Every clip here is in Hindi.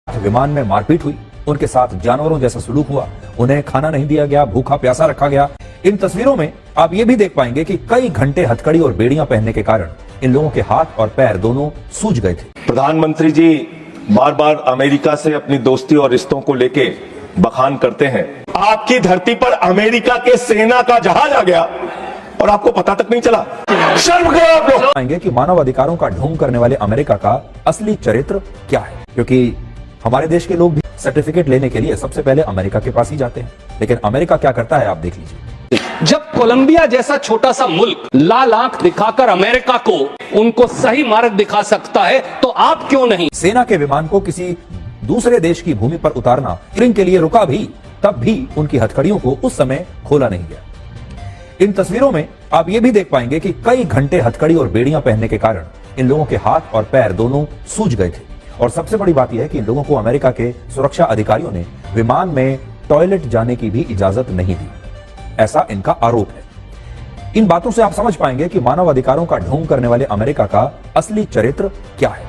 विमान में मारपीट हुई, उनके साथ जानवरों जैसा सलूक हुआ, उन्हें खाना नहीं दिया गया, भूखा प्यासा रखा गया। इन तस्वीरों में आप ये भी देख पाएंगे कि कई घंटे हथकड़ी और बेड़ियां पहनने के कारण इन लोगों के हाथ और पैर दोनों सूज गए थे। प्रधानमंत्री जी बार बार अमेरिका से अपनी दोस्ती और रिश्तों को लेके बखान करते हैं। आपकी धरती पर अमेरिका के सेना का जहाज आ गया और आपको पता तक नहीं चला। शर्म करो आप लोग। आएंगे कि मानव अधिकारों का ढोंग करने वाले अमेरिका का असली चरित्र क्या है, क्योंकि हमारे देश के लोग भी सर्टिफिकेट लेने के लिए सबसे पहले अमेरिका के पास ही जाते हैं। लेकिन अमेरिका क्या करता है, आप देख लीजिए। जब कोलंबिया जैसा छोटा सा मुल्क लाल आंख दिखाकर अमेरिका को उनको सही मार्ग दिखा सकता है, तो आप क्यों नहीं? सेना के विमान को किसी दूसरे देश की भूमि पर उतारना फिल्म के लिए रुका भी, तब भी उनकी हथकड़ियों को उस समय खोला नहीं गया। इन तस्वीरों में आप ये भी देख पाएंगे कि कई घंटे हथकड़ी और बेड़ियां पहनने के कारण इन लोगों के हाथ और पैर दोनों सूज गए थे। और सबसे बड़ी बात यह है कि इन लोगों को अमेरिका के सुरक्षा अधिकारियों ने विमान में टॉयलेट जाने की भी इजाजत नहीं दी, ऐसा इनका आरोप है। इन बातों से आप समझ पाएंगे कि मानव अधिकारों का ढोंग करने वाले अमेरिका का असली चरित्र क्या है,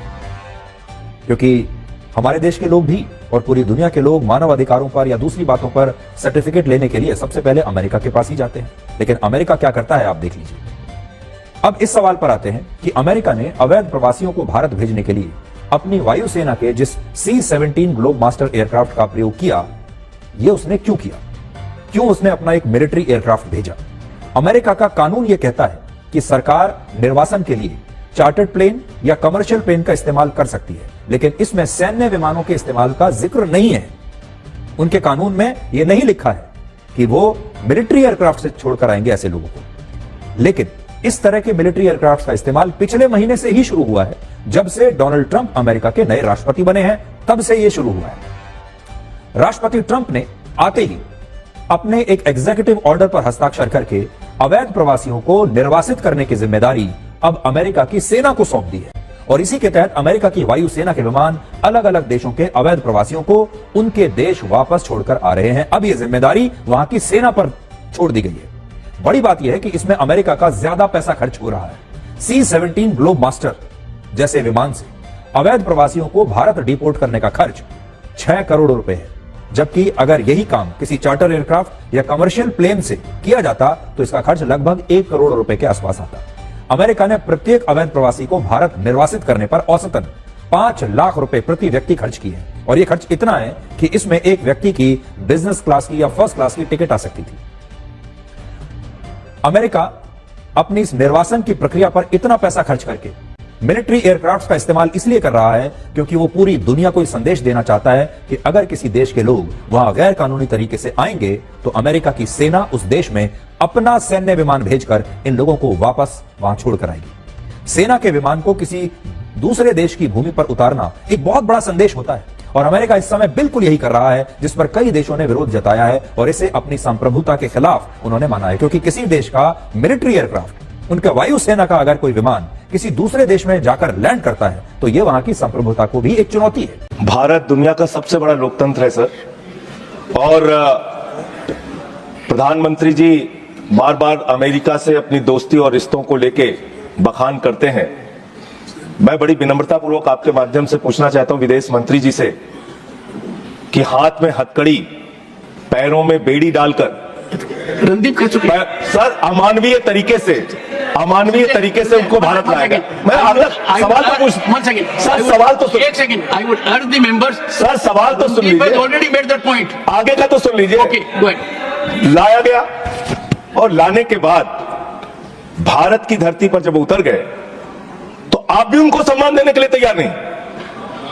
क्योंकि हमारे देश के लोग भी और पूरी दुनिया के लोग मानव अधिकारों पर या दूसरी बातों पर सर्टिफिकेट लेने के लिए सबसे पहले अमेरिका के पास ही जाते हैं। लेकिन अमेरिका क्या करता है, आप देख लीजिए। अब इस सवाल पर आते हैं कि अमेरिका ने अवैध प्रवासियों को भारत भेजने के लिए अपनी वायुसेना के जिस C-17 ग्लोब मास्टर एयरक्राफ्ट का प्रयोग किया, यह उसने क्यों किया? क्यों उसने अपना एक मिलिट्री एयरक्राफ्ट भेजा? अमेरिका का कानून यह कहता है कि सरकार निर्वासन के लिए चार्टर्ड प्लेन या कमर्शियल प्लेन का इस्तेमाल कर सकती है, लेकिन इसमें सैन्य विमानों के इस्तेमाल का जिक्र नहीं है। उनके कानून में यह नहीं लिखा है कि वो मिलिट्री एयरक्राफ्ट से छोड़कर आएंगे ऐसे लोगों को। लेकिन इस तरह के मिलिट्री एयरक्राफ्ट का इस्तेमाल पिछले महीने से ही शुरू हुआ है। जब से डोनाल्ड ट्रंप अमेरिका के नए राष्ट्रपति बने हैं, तब से यह शुरू हुआ है। राष्ट्रपति ट्रंप ने आते ही अपने एक एग्जीक्यूटिव ऑर्डर पर हस्ताक्षर करके अवैध प्रवासियों को निर्वासित करने की जिम्मेदारी अब अमेरिका की सेना को सौंप दी है। और इसी के तहत अमेरिका की वायुसेना के विमान अलग अलग देशों के अवैध प्रवासियों को उनके देश वापस छोड़कर आ रहे हैं। अब यह जिम्मेदारी वहां की सेना पर छोड़ दी गई है। बड़ी बात यह है कि इसमें अमेरिका का ज्यादा पैसा खर्च हो रहा है। C-17 ग्लोब मास्टर जैसे विमान से अवैध प्रवासियों को भारत डिपोर्ट करने का खर्च 6 करोड़ रुपए है, जबकि अगर यही काम किसी चार्टर एयरक्राफ्ट या कमर्शियल प्लेन से किया जाता तो इसका खर्च लगभग 1 करोड़ रुपए के आसपास आता। अमेरिका ने प्रत्येक अवैध प्रवासी को भारत निर्वासित करने पर औसतन 5 लाख रुपए प्रति व्यक्ति खर्च किए हैं। और यह खर्च इतना है कि इसमें एक व्यक्ति की बिजनेस क्लास की या फर्स्ट क्लास की टिकट आ सकती थी। अमेरिका अपनी इस निर्वासन की प्रक्रिया पर इतना पैसा खर्च करके मिलिट्री एयरक्राफ्ट का इस्तेमाल इसलिए कर रहा है क्योंकि वो पूरी दुनिया को संदेश देना चाहता है कि अगर किसी देश के लोग वहां गैर कानूनी तरीके से आएंगे तो अमेरिका की सेना उस देश में अपना सैन्य विमान भेजकर इन लोगों को वापस वहां छोड़कर आएगी। सेना के विमान को किसी दूसरे देश की भूमि पर उतारना एक बहुत बड़ा संदेश होता है और अमेरिका इस समय बिल्कुल यही कर रहा है, जिस पर कई देशों ने विरोध जताया है और इसे अपनी संप्रभुता के खिलाफ उन्होंने माना है। क्योंकि किसी देश का मिलिट्री एयरक्राफ्ट, उनका वायुसेना का अगर कोई विमान किसी दूसरे देश में जाकर लैंड करता है तो यह वहां की संप्रभुता को भी एक चुनौती है। भारत दुनिया का सबसे बड़ा लोकतंत्र है सर, और प्रधानमंत्री जी बार बार अमेरिका से अपनी दोस्ती और रिश्तों को लेके बखान करते हैं। मैं बड़ी विनम्रता पूर्वक आपके माध्यम से पूछना चाहता हूं विदेश मंत्री जी से कि हाथ में हथकड़ी, पैरों में बेड़ी डालकर रणदीप खा चुके सर अमानवीय तरीके से उनको भारत लाया गया। मैं सवाल तो पूछ सर, सवाल तो सुन, एक सेकंड, आई वुड अर्ज द मेंबर्स सर, सवाल तो सुन लीजिए। ऑलरेडी मेड दैट पॉइंट, आगे का तो सुन लीजिए। Okay go ahead. लाया गया और लाने के बाद भारत की धरती पर जब उतर गए तो आप भी उनको सम्मान देने के लिए तैयार नहीं।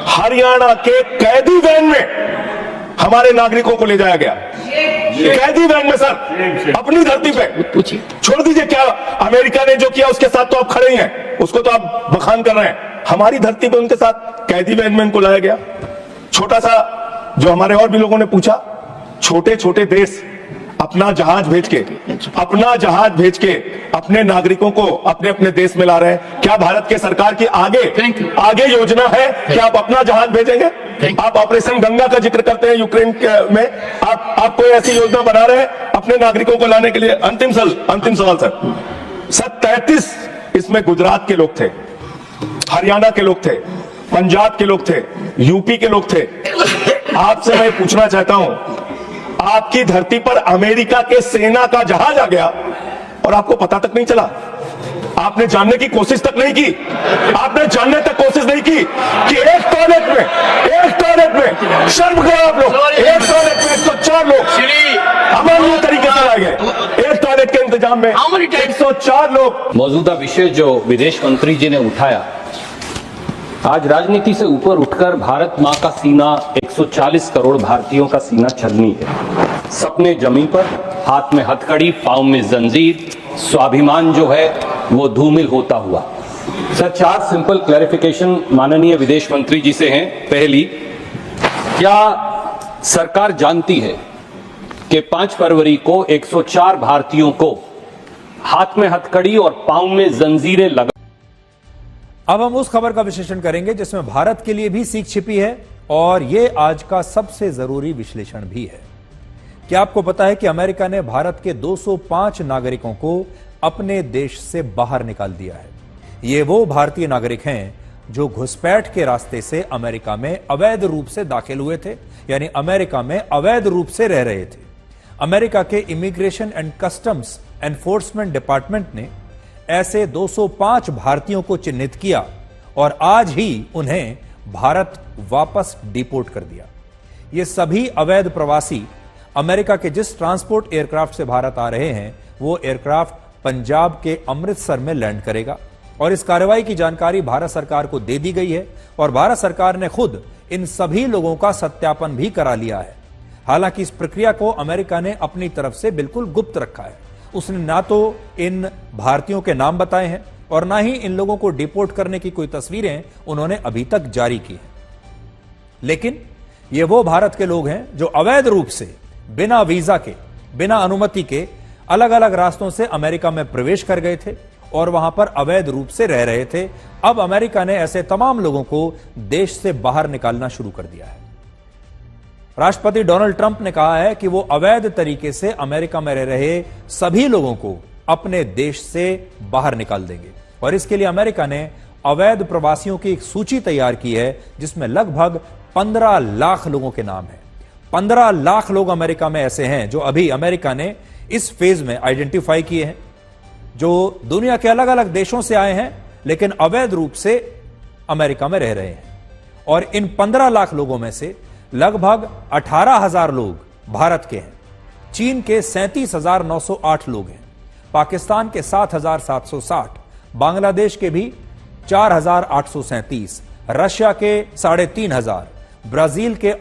हरियाणा के कैदी वैन में हमारे नागरिकों को ले जाया गया, कैदी वैन में सर, अपनी धरती पे। पूछिए, छोड़ दीजिए क्या अमेरिका ने जो किया उसके साथ तो आप खड़े ही हैं, उसको तो आप बखान कर रहे हैं। हमारी धरती पे उनके साथ कैदी वैन में उनको लाया गया। छोटा सा, जो हमारे और भी लोगों ने पूछा, छोटे छोटे देश अपना जहाज भेज के अपने नागरिकों को अपने अपने देश में ला रहे हैं। क्या भारत के सरकार की आगे योजना है कि आप अपना जहाज भेजेंगे? आप ऑपरेशन गंगा का जिक्र करते हैं यूक्रेन में, आप कोई ऐसी योजना बना रहे हैं अपने नागरिकों को लाने के लिए? अंतिम सवाल सर, 33 इसमें गुजरात के लोग थे, हरियाणा के लोग थे, पंजाब के लोग थे, यूपी के लोग थे। आपसे मैं पूछना चाहता हूं, आपकी धरती पर अमेरिका के सेना का जहाज आ गया और आपको पता तक नहीं चला? आपने जानने की कोशिश तक नहीं की? आपने जानने तक कोशिश नहीं की कि एक टॉयलेट में शर्म करो आप लोग, एक टॉयलेट में 104 लोग अमानवीय तरीके से लाए गए। एक टॉयलेट के इंतजाम में How many times? 104 लोग। मौजूदा विषय जो विदेश मंत्री जी ने उठाया, आज राजनीति से ऊपर उठकर भारत मां का सीना 140 करोड़ भारतीयों का सीना छलनी है। सपने जमीन पर, हाथ में हथकड़ी, पांव में जंजीर, स्वाभिमान जो है वो धूमिल होता हुआ। सर, 4 सिंपल क्लैरिफिकेशन माननीय विदेश मंत्री जी से हैं। पहली, क्या सरकार जानती है कि 5 फरवरी को 104 भारतीयों को हाथ में हथकड़ी और पांव में जंजीरें लगा। अब हम उस खबर का विश्लेषण करेंगे जिसमें भारत के लिए भी सीख छिपी है और यह आज का सबसे जरूरी विश्लेषण भी है। क्या आपको पता है कि अमेरिका ने भारत के 205 नागरिकों को अपने देश से बाहर निकाल दिया है? ये वो भारतीय नागरिक हैं जो घुसपैठ के रास्ते से अमेरिका में अवैध रूप से दाखिल हुए थे, यानी अमेरिका में अवैध रूप से रह रहे थे। अमेरिका के immigration and customs enforcement department ने ऐसे 205 भारतीयों को चिन्हित किया और आज ही उन्हें भारत वापस डिपोर्ट कर दिया। ये सभी अवैध प्रवासी अमेरिका के जिस ट्रांसपोर्ट एयरक्राफ्ट से भारत आ रहे हैं, वो एयरक्राफ्ट पंजाब के अमृतसर में लैंड करेगा और इस कार्रवाई की जानकारी भारत सरकार को दे दी गई है और भारत सरकार ने खुद इन सभी लोगों का सत्यापन भी करा लिया है। हालांकि इस प्रक्रिया को अमेरिका ने अपनी तरफ से बिल्कुल गुप्त रखा है। उसने ना तो इन भारतीयों के नाम बताए हैं और ना ही इन लोगों को डिपोर्ट करने की कोई तस्वीरें उन्होंने अभी तक जारी की हैं। लेकिन ये वो भारत के लोग हैं जो अवैध रूप से बिना वीजा के, बिना अनुमति के अलग अलग रास्तों से अमेरिका में प्रवेश कर गए थे और वहां पर अवैध रूप से रह रहे थे। अब अमेरिका ने ऐसे तमाम लोगों को देश से बाहर निकालना शुरू कर दिया है। राष्ट्रपति डोनाल्ड ट्रंप ने कहा है कि वो अवैध तरीके से अमेरिका में रह रहे सभी लोगों को अपने देश से बाहर निकाल देंगे और इसके लिए अमेरिका ने अवैध प्रवासियों की एक सूची तैयार की है जिसमें लगभग 15 लाख लोगों के नाम है। 15 लाख लोग अमेरिका में ऐसे हैं जो अभी अमेरिका ने इस फेज में आइडेंटिफाई किए हैं, जो दुनिया के अलग अलग देशों से आए हैं लेकिन अवैध रूप से अमेरिका में रह रहे हैं। और इन 15 लाख लोगों में से लगभग 18,000 लोग भारत के हैं, चीन के 37,908 लोग हैं, पाकिस्तान के 7,760, बांग्लादेश के भी 4,837, रशिया के 3,500, ब्राजील के